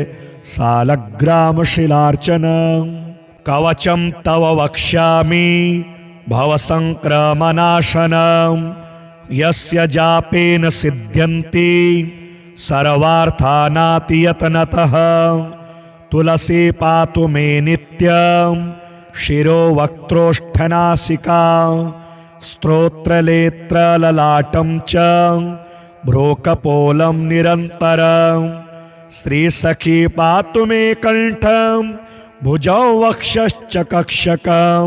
[SPEAKER 1] सालग्रामशिलार्चनं कवचं तव वक्ष्यामि भवसङ्क्रमनाशनं यस्य जापेन सिद्ध्यन्ति सर्वार्थानातियतनतः तुलसी पातु मे नित्यं शिरो वक्त्रोष्ठनासिका स्त्रोत्रलेत्रललाटं च भ्रूकपोलं निरन्तरं श्रीसखी पातु मे कण्ठं भुजौ वक्षश्च कक्षकं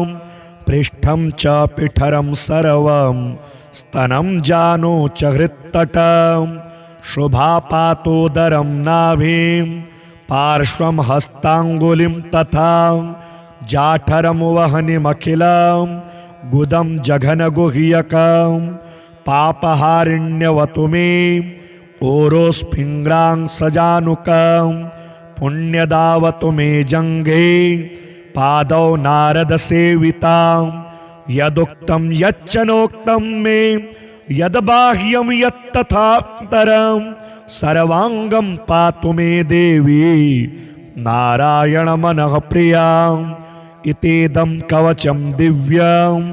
[SPEAKER 1] पृष्ठं च पिठरं सर्वं स्तनं जानु च हृत्तटं शुभा पातोदरं नाभिं पार्श्वं हस्ताङ्गुलिं तथा जाठरं वहनिमखिलं गुदं जघनगुह्यकं पापहारिण्यवतु मे ओरोस्फिङ्ग्रां सजानुकं पुण्यदावतु मे जङ्घे पादौ नारदसेवितां यदुक्तं यच्च नोक्तं मे यद्बाह्यं यत्तथान्तरं सर्वाङ्गं पातु मे देवी नारायणमनः प्रियाम् इतीदं कवचं दिव्यं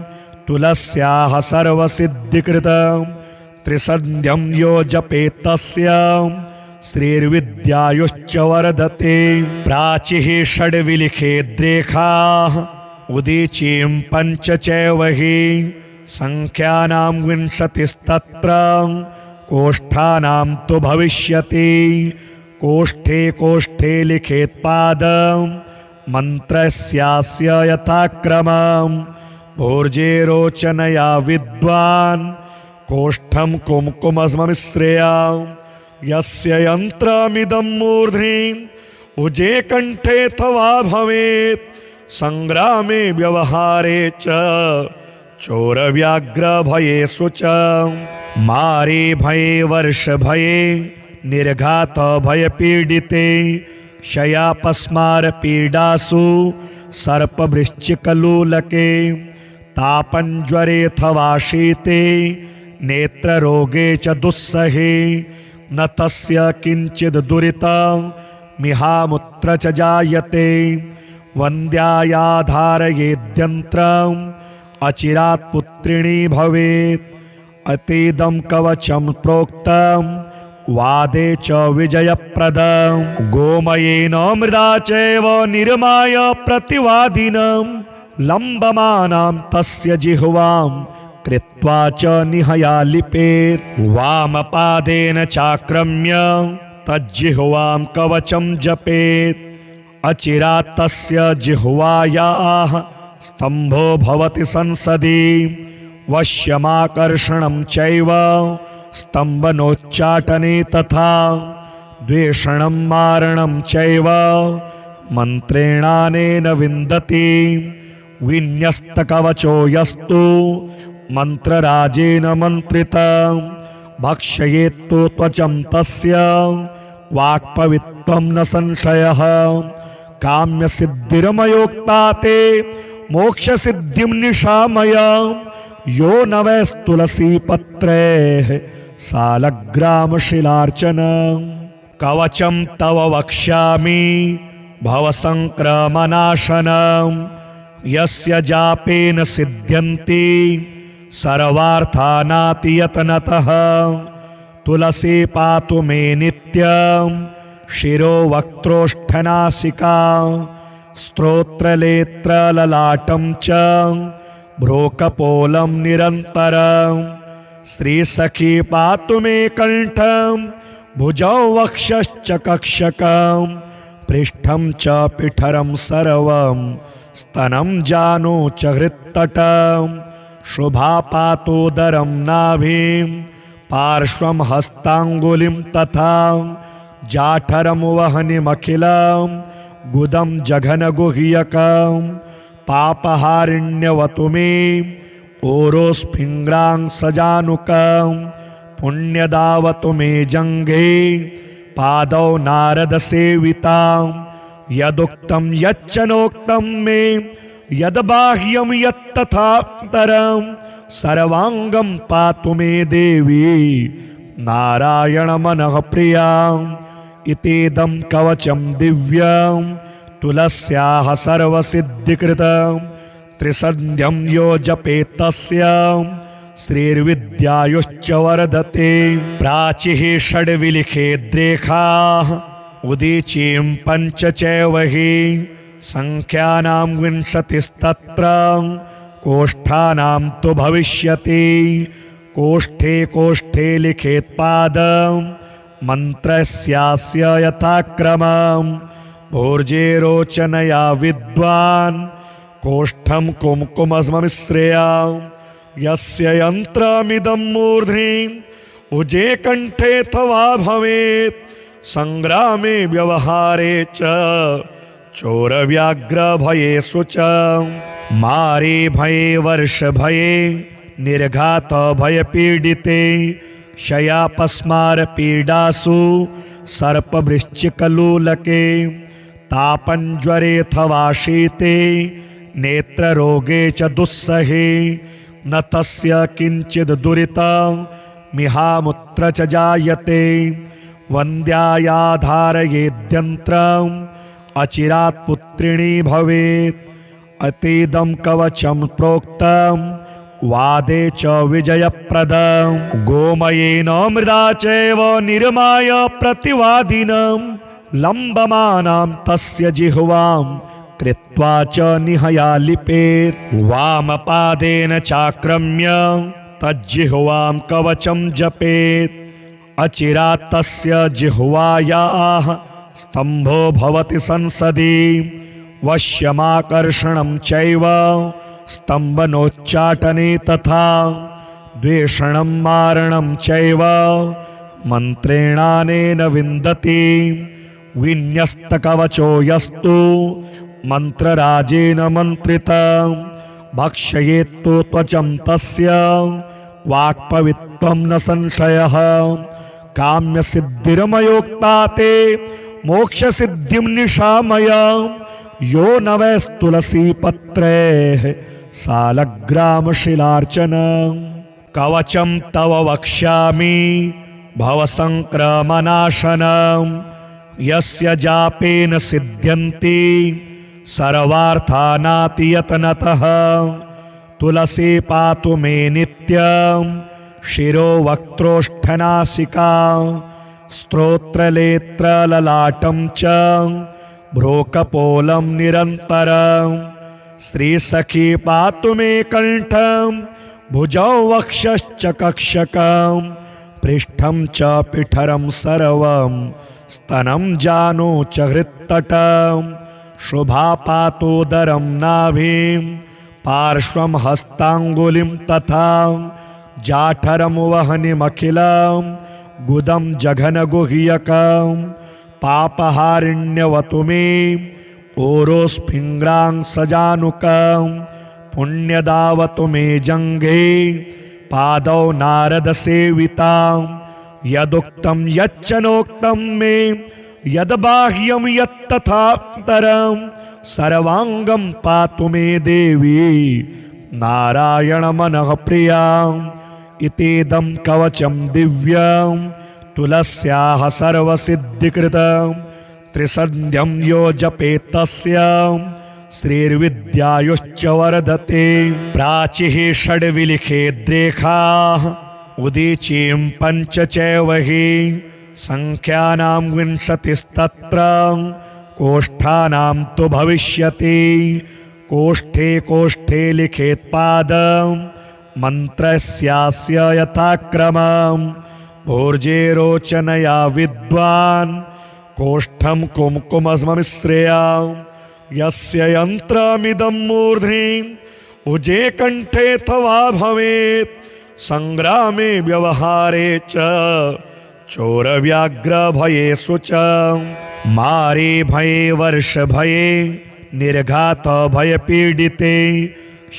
[SPEAKER 1] तुलस्याः सर्वसिद्धिकृतं त्रिसन्ध्यं यो जपेत् तस्य श्रीर्विद्यायुश्च वर्धते प्राचीः षड्विलिखेद्रेखाः उदीचीं पञ्च चैव हि संख्यानां विंशतिस्तत्र कोष्ठानां तु भविष्यति कोष्ठे कोष्ठे लिखेत् पादं मन्त्रस्यास्य यथाक्रमं भोर्जे रोचनया विद्वान् कोष्ठं कुम्कुममिश्रया यस्य यन्त्रमिदं मूर्ध्नि उजे कण्ठेऽथवा भवेत् संग्रामे व्यवहारे च चोरव्याघ्रभयेषु च मारे भये वर्षभये निर्घातभयपीडिते शयापस्मारपीडासु सर्पवृश्चिकलोलके तापञ्ज्वरेऽथवा शीते नेत्ररोगे च दुस्सहे न तस्य किञ्चित् दुरितं मिहामुत्र च जायते वन्द्यायाधारयेद्यन्त्रम् अचिरात् पुत्रिणी भवेत् अतीदं कवचं प्रोक्तं वादे च विजयप्रदं गोमयेन मृदा चैव निर्माय प्रतिवादिनं लम्बमानां तस्य जिह्वां कृत्वा च निहया लिपेत् वामपादेन चाक्रम्य तज्जिह्वां कवचं जपेत् अचिरात् तस्य जिह्वायाः स्तम्भो भवति संसदि वश्यमाकर्षणं चैव स्तम्भनोच्चाटने तथा द्वेषणं मारणं चैव मन्त्रेणानेन विन्दति विन्यस्तकवचो यस्तु मन्त्रराजेन मन्त्रितं भक्षयेत्तु त्वचं तस्य वाक्पवित्वं न संशयः काम्यसिद्धिर्मयोक्ता ते मोक्षसिद्धिं निशामय यो न वैस्तुलसीपत्रैः सालग्रामशिलार्चनम् कवचं तव वक्ष्यामि भवसङ्क्रमणाशनम् यस्य जापेन सिद्ध्यन्ति सर्वार्थानातियतनतः तुलसी पातु मे नित्यं शिरो वक्त्रोष्ठनासिका स्तोत्रलेत्रललाटं च भ्रूकपोलं निरन्तरं श्रीसखी पातु मे कण्ठं भुजौ वक्षश्च कक्षकं पृष्ठं च पिठरं सर्वं स्तनं जानु च हृत्तटं शुभा पातोदरं नाभिं पार्श्वं हस्ताङ्गुलिं तथा जाठरं वहनिमखिलं गुदं जघनगुह्यकं पापहारिण्यवतु मे ओरोस्फिङ्ग्रां सजानुकं पुण्यदावतु मे जङ्घे पादौ नारदसेवितां यदुक्तं यच्च नोक्तं मे यद्बाह्यं यत्तथान्तरं सर्वाङ्गं पातु मे देवी नारायणमनः प्रियाम् इतीदं कवचं दिव्यं तुलस्याः सर्वसिद्धिकृतं त्रिसन्ध्यं यो जपेत् तस्य श्रीर्विद्यायुश्च वर्धते प्राचीः षड्विलिखेद्रेखाः उदीचीं पञ्च चैव हि संख्यानां विंशतिस्तत्र कोष्ठानां तु भविष्यति कोष्ठे कोष्ठे लिखेत् पादं मन्त्रस्यास्य यथाक्रमं भोर्जे रोचनया विद्वान् कोष्ठं कुम्कुममिश्रया यस्य यन्त्रमिदं मूर्ध्नि उजे कण्ठे अथवा भवेत् संग्रामे व्यवहारे च चोरव्याघ्रभयेषु च मारे भये वर्षभये निर्घातभयपीडिते शयापस्मारपीडासु सर्पवृश्चिकलोलके तापञ्ज्वरेऽथवा शीते नेत्ररोगे च दुस्सहे न तस्य किञ्चित् दुरितं मिहामुत्र च जायते वन्द्यायाधारयेद्यन्त्रम् अचिरात् पुत्रिणी भवेत् अतीदं कवचं प्रोक्तं वादे च विजयप्रदं गोमयेन मृदा चैव निर्माय प्रतिवादिनं लम्बमानां तस्य जिह्वां कृत्वा च निहया लिपेत् वामपादेन चाक्रम्य तज्जिह्वां कवचं जपेत् अचिरात् तस्य जिह्वायाः स्तम्भो भवति संसदि वश्यमाकर्षणं चैव स्तम्भनोच्चाटने तथा द्वेषणं मारणं चैव मन्त्रेणानेन विन्दति विन्यस्तकवचो यस्तु मन्त्रराजेन मन्त्रितं भक्षयेत्तु त्वचं तस्य वाक्पवित्वं न संशयः काम्यसिद्धिर्मयोक्ता ते मोक्षसिद्धिं निशामय यो न वैस्तुलसीपत्रैः सालग्रामशिलार्चनम् कवचं तव वक्ष्यामि भवसङ्क्रमणाशनम् यस्य जापेन सिद्ध्यन्ति सर्वार्थानातियतनतः तुलसी पातु मे नित्यं शिरो वक्त्रोष्ठनासिका स्तोत्रलेत्रललाटं च भ्रूकपोलं निरन्तरं श्रीसखी पातु मे कण्ठं भुजौ वक्षश्च कक्षकं पृष्ठं च पिठरं सर्वं स्तनं जानु च हृत्तटं शुभा पातोदरं नाभिं पार्श्वं हस्ताङ्गुलिं तथा जाठरं वह्निमखिलं गुदं जघनगुह्यकं पापहारिण्यवतु मे ओरोस्फिङ्ग्रां सजानुकं पुण्यदावतु मे जङ्घे पादौ नारदसेवितां यदुक्तं यच्च नोक्तं मे यद्बाह्यं यत्तथान्तरं सर्वाङ्गं पातु मे देवी नारायणमनः प्रियाम् इतीदं कवचं दिव्यं तुलस्याः सर्वसिद्धिकृतं त्रिसन्ध्यं यो जपेत् तस्य श्रीर्विद्यायुश्च वर्धते। प्राचीः षड्विलिखेद्रेखाः उदीचीं पञ्च चैव हि संख्यानां विंशतिस्तत्र कोष्ठानां तु भविष्यति। कोष्ठे कोष्ठे लिखेत् पादं मन्त्रस्यास्य यथाक्रमं भोर्जे रोचनया विद्वान् कोष्ठं कुम्कुममिश्रया यस्य यन्त्रमिदं मूर्ध्नि उजे कण्ठेऽथवा भवेत् संग्रामे व्यवहारे च चोरव्याघ्रभयेषु च मारे भये वर्षभये निर्घात भयपीडिते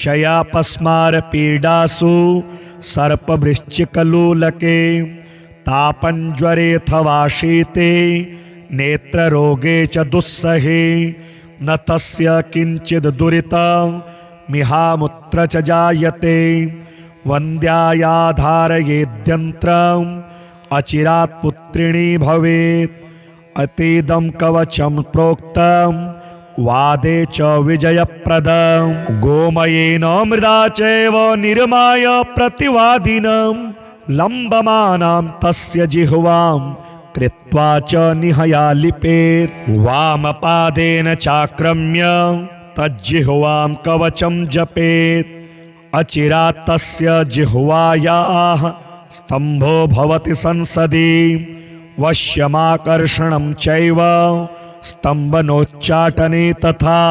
[SPEAKER 1] शयापस्मारपीडासु सर्पवृश्चिकलोलके तापञ्ज्वरेऽथवा शीते नेत्ररोगे च दुस्सहे न तस्य किञ्चित् दुरितं मिहामुत्र च जायते। वन्द्यायाधारयेद्यन्त्रम् अचिरात् पुत्रिणी भवेत्। अतीदं कवचं प्रोक्तं वादे च विजयप्रदं गोमयेन मृदा चैव निर्माय प्रतिवादिनं लम्बमानां तस्य जिह्वां कृत्वा च निहया लिपेत्। वामपादेन चाक्रम्य तज्जिह्वां कवचं जपेत्। अचिरात् तस्य जिह्वायाः स्तम्भो भवति संसदि वश्यमाकर्षणं चैव स्तम्भनोच्चाटने तथा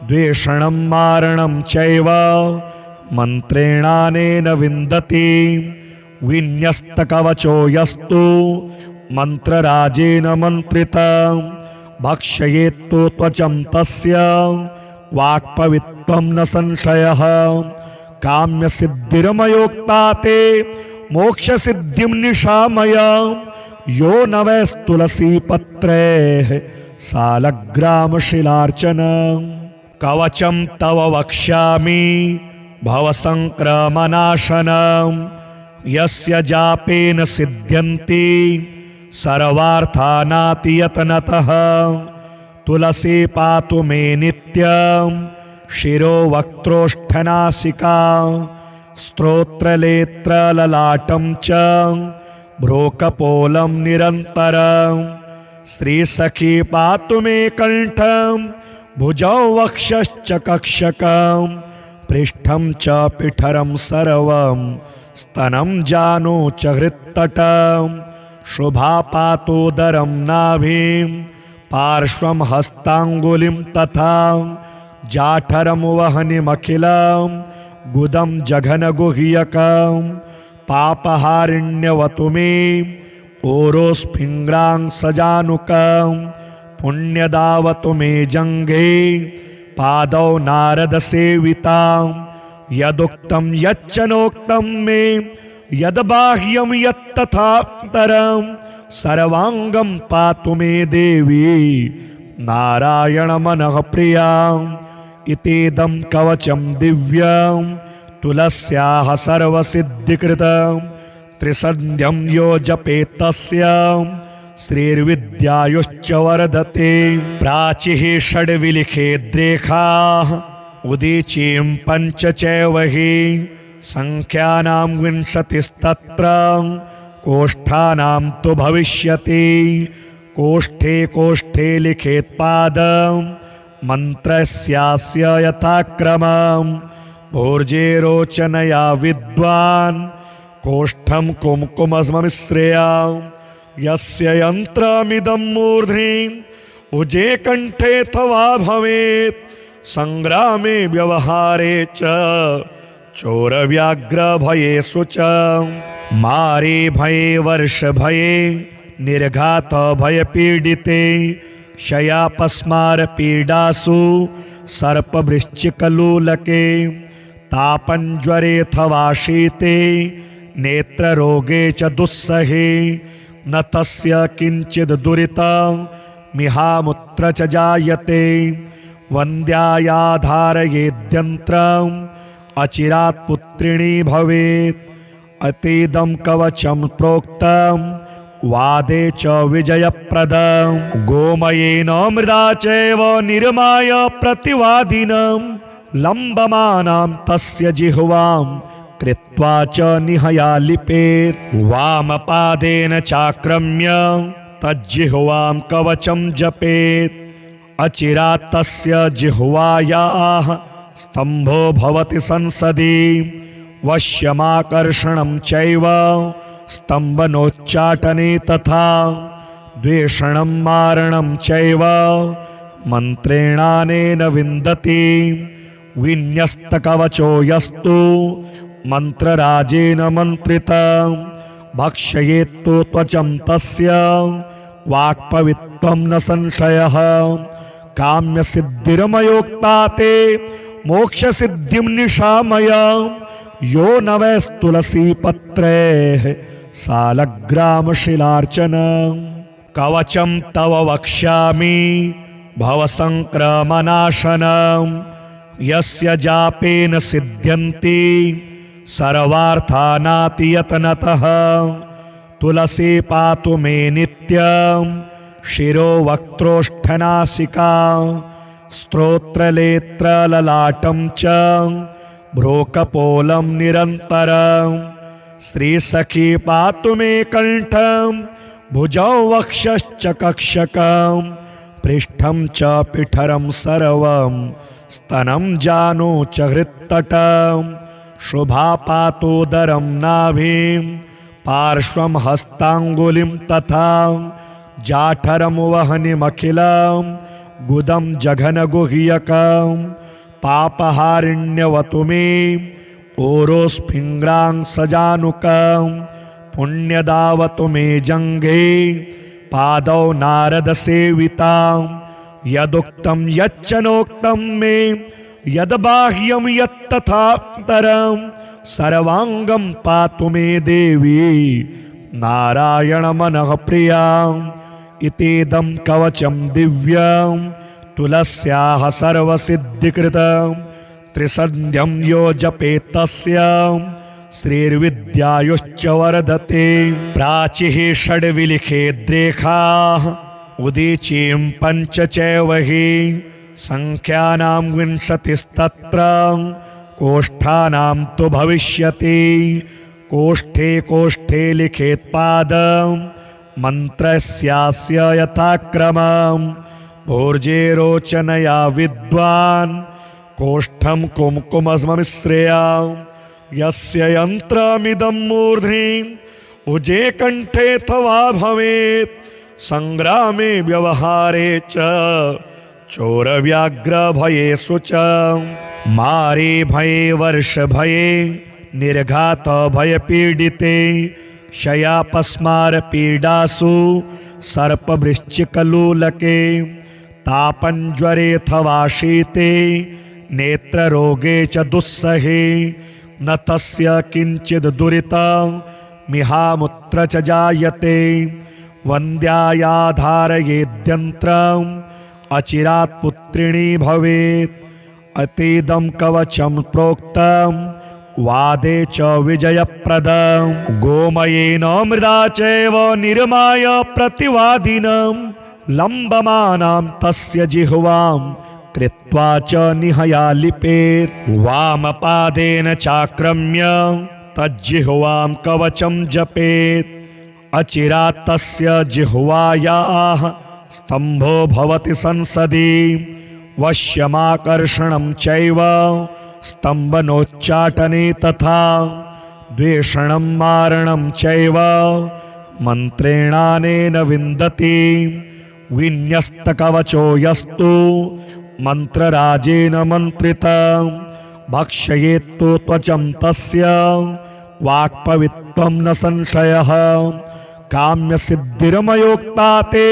[SPEAKER 1] द्वेषणं मारणं चैव मन्त्रेणानेन विन्दति। विन्यस्तकवचो यस्तु मन्त्रराजेन मन्त्रितं भक्षयेत्तु त्वचं तस्य वाक्पवित्वं न संशयः। काम्यसिद्धिर्मयोक्ता ते मोक्षसिद्धिं निशामय यो न वैस्तुलसीपत्रैः सालग्रामशिलार्चनं। कवचं तव वक्ष्यामि भवसङ्क्रमणाशनं यस्य जापेन सिद्ध्यन्ति सर्वार्थानातियतनतः। तुलसी पातु मे नित्यं शिरो वक्त्रोष्ठनासिका स्तोत्रलेत्रललाटं च भ्रूकपोलं निरन्तरं। श्रीसखी पातु मे कण्ठं भुजौ वक्षश्च कक्षकं पृष्ठं च पिठरं सर्वं स्तनं जानु च हृत्तटं। शुभा पातोदरं नाभिं पार्श्वं हस्ताङ्गुलिं तथा जाठरं वह्निमखिलं गुदं जघनगुह्यकं पापहारिण्यवतु मे ओरोस्फिङ्ग्रां सजानुकं पुण्यदावतु मे जङ्घे पादौ नारदसेवितां यदुक्तं यच्च नोक्तं मे यद्बाह्यं यत्तथान्तरं सर्वाङ्गं पातु मे देवी नारायणमनः प्रियाम् इतीदं कवचं दिव्यं तुलस्याः सर्वसिद्धिकृतं त्रिसन्ध्यं यो जपेत् तस्य श्रीर्विद्यायुश्च वर्धते। प्राचीः षड्विलिखेद्रेखाः उदीचीं पञ्च चैव हि संख्यानां विंशतिस्तत्र कोष्ठानां तु भविष्यति। कोष्ठे कोष्ठे लिखेत् पादं मन्त्रस्यास्य यथाक्रमं भोर्जे रोचनया विद्वान् कोष्ठं कुम्कुममिश्रया यस्य यन्त्रमिदं मूर्ध्नि उजे कण्ठेऽथवा भवेत् संग्रामे व्यवहारे च चोरव्याघ्रभयेषु च मारे भये वर्षभये निर्घातभयपीडिते शयापस्मारपीडासु सर्पवृश्चिकलोलके तापञ्ज्वरेऽथवा शीते नेत्ररोगे च दुस्सहे न तस्य किञ्चिद् दुरितं मिहामुत्र च जायते वन्द्यायाधारयेद्यन्त्रम् अचिरात् पुत्रिणी भवेत् अतीदं कवचं प्रोक्तं वादे च विजयप्रदं गोमयेन मृदा चैव निर्माय प्रतिवादिनं लम्बमानां तस्य जिह्वां कृत्वा च निहया लिपेत् वामपादेन चाक्रम्य तज्जिह्वां कवचं जपेत् अचिरात् तस्य जिह्वायाः स्तम्भो भवति संसदि वश्यमाकर्षणं चैव स्तम्भनोच्चाटने तथा द्वेषणं मारणं चैव मन्त्रेणानेन विन्दति विन्यस्तकवचो यस्तु मन्त्रराजेन मन्त्रितं भक्षयेत्तु त्वचं तस्य वाक्पवित्वं न संशयः काम्यसिद्धिर्मयोक्ता ते मोक्षसिद्धिं निशामय यो न वैस्तुलसीपत्रैः सालग्रामशिलार्चनं कवचं तव वक्ष्यामि भवसङ्क्रमणाशनं यस्य जापेन सिद्ध्यन्ति सर्वार्थानातियतनतः तुलसी पातु मे नित्यं शिरो वक्त्रोष्ठनासिका स्तोत्रलेत्रललाटं च भ्रूकपोलं निरन्तरं श्रीसखी पातु मे कण्ठं भुजौ वक्षश्च कक्षकं पृष्ठं च पिठरं सर्वं स्तनं जानु च हृत्तटं शुभा पातोदरं नाभिं पार्श्वं हस्ताङ्गुलिं तथा जाठरं वहनिमखिलं गुदं जघनगुह्यकं पापहारिण्यवतु मे ओरोस्फिङ्ग्रां सजानुकं पुण्यदावतु मे जङ्घे पादौ नारदसेवितां यदुक्तं यच्च नोक्तं मे यद्बाह्यं यत्तथान्तरं सर्वाङ्गं पातु मे देवी नारायणमनः प्रियाम् इतीदं कवचं दिव्यं तुलस्याः सर्वसिद्धिकृतं त्रिसन्ध्यं यो जपेत् तस्य श्रीर्विद्यायुश्च वर्धते प्राचीः षड्विलिखेद्रेखाः उदीचीं पञ्च चैव हि सङ्ख्यानां विंशतिस्तत्र कोष्ठानां तु भविष्यति कोष्ठे कोष्ठे लिखेत् पादं मन्त्रस्यास्य यथाक्रमं भोर्जे रोचनया विद्वान् कोष्ठं कुम्कुमस्ममिश्रेया यस्य यन्त्रमिदं मूर्ध्नि उजे कण्ठेऽथवा भवेत् सङ्ग्रामे व्यवहारे च चोरव्याघ्रभयेषु च मारे भये वर्षभये निर्घातभयपीडिते शयापस्मारपीडासु सर्पवृश्चिकलोलके तापञ्ज्वरेऽथवा शीते नेत्ररोगे च दुस्सहे न तस्य किञ्चिद् दुरितं मिहामुत्र च जायते वन्द्यायाधारयेद्यन्त्रम् अचिरात् पुत्रिणी भवेत् अतीदं कवचं प्रोक्तं वादे च विजयप्रदं गोमयेन मृदा चैव निर्माय प्रतिवादिनं लम्बमानां तस्य जिह्वां कृत्वा च निहया लिपेत् वामपादेन चाक्रम्य तज्जिह्वां कवचं जपेत् अचिरात् तस्य जिह्वायाः स्तम्भो भवति संसदि वश्यमाकर्षणं चैव स्तम्भनोच्चाटने तथा द्वेषणं मारणं चैव मन्त्रेणानेन विन्दति विन्यस्तकवचो यस्तु मन्त्रराजेन मन्त्रितं भक्षयेत्तो त्वचं तस्य वाक्पवित्वं न संशयः काम्यसिद्धिर्मयोक्ता ते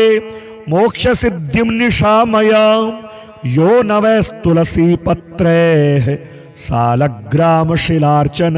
[SPEAKER 1] मोक्षसिद्धिं निशामय यो न वैस्तुलसी पत्रे सालग्रामशिलार्चन।